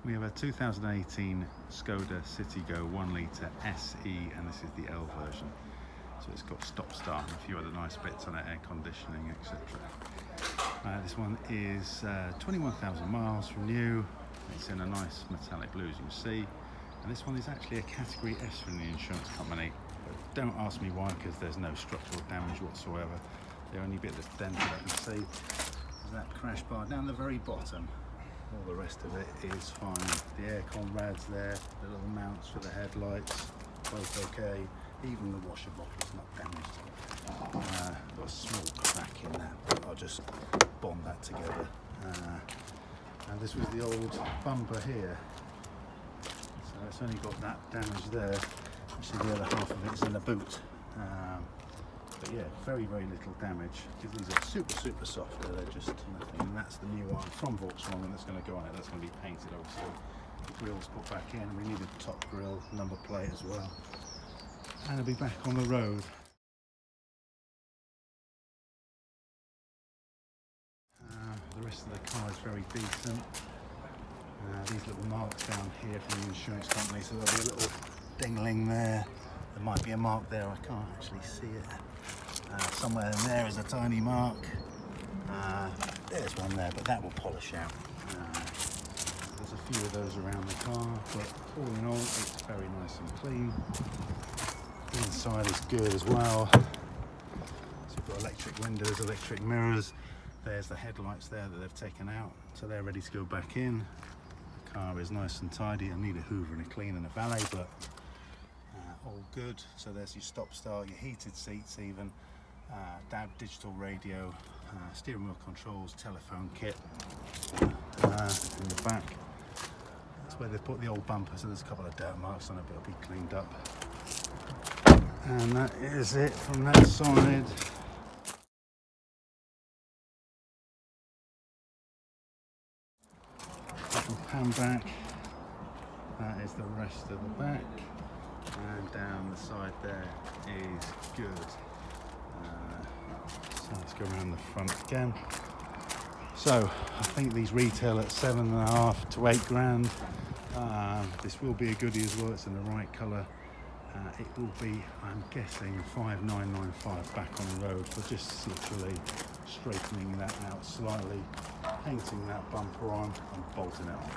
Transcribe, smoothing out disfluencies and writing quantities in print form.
We have a 2018 Skoda Citigo 1 litre SE, and this is the L version. So it's got stop start and a few other nice bits on it, air conditioning, etc. This one is 21,000 miles from new. It's in a nice metallic blue, as you can see. And this one is actually a category S from the insurance company. But don't ask me why, because there's no structural damage whatsoever. The only bit that's dented, I can see, is that crash bar down the very bottom. All the rest of it is fine. The aircon rads there, the little mounts for the headlights, both okay. Even the washer bottle's not damaged. Got a small crack in that, but I'll just bond that together. And this was the old bumper here. So it's only got that damage there. Actually the other half of it's in the boot. But yeah, very, very little damage, because these are super soft. They're just nothing. And that's the new one from Volkswagen that's going to go on it. That's going to be painted, obviously. The grill's put back in, and we need a top grill number plate as well. And it'll be back on the road. The rest of the car is very decent. These little marks down here from the insurance company, so there'll be a little dingling there. There might be a mark there, I can't actually see it. Somewhere in there is a tiny mark. There's one there, but that will polish out. There's a few of those around the car, but all in all, it's very nice and clean. The inside is good as well. So we've got electric windows, electric mirrors. There's the headlights there that they've taken out, so they're ready to go back in. The car is nice and tidy. I need a hoover and a clean and a valet, but all good. So there's your stop start, your heated seats even, DAB digital radio, steering wheel controls, telephone kit in the back. That's where they've put the old bumper, so there's a couple of dirt marks on it, but it'll be cleaned up. And that is it from that side. Pan back, that is the rest of the back, and down the side there is good. So let's go around the front again. So I think these retail at 7.5 to 8 grand. This will be a goodie as well. It's in the right colour. It will be, I'm guessing, 5,995 back on the road for just literally straightening that out slightly, painting that bumper on and bolting it on.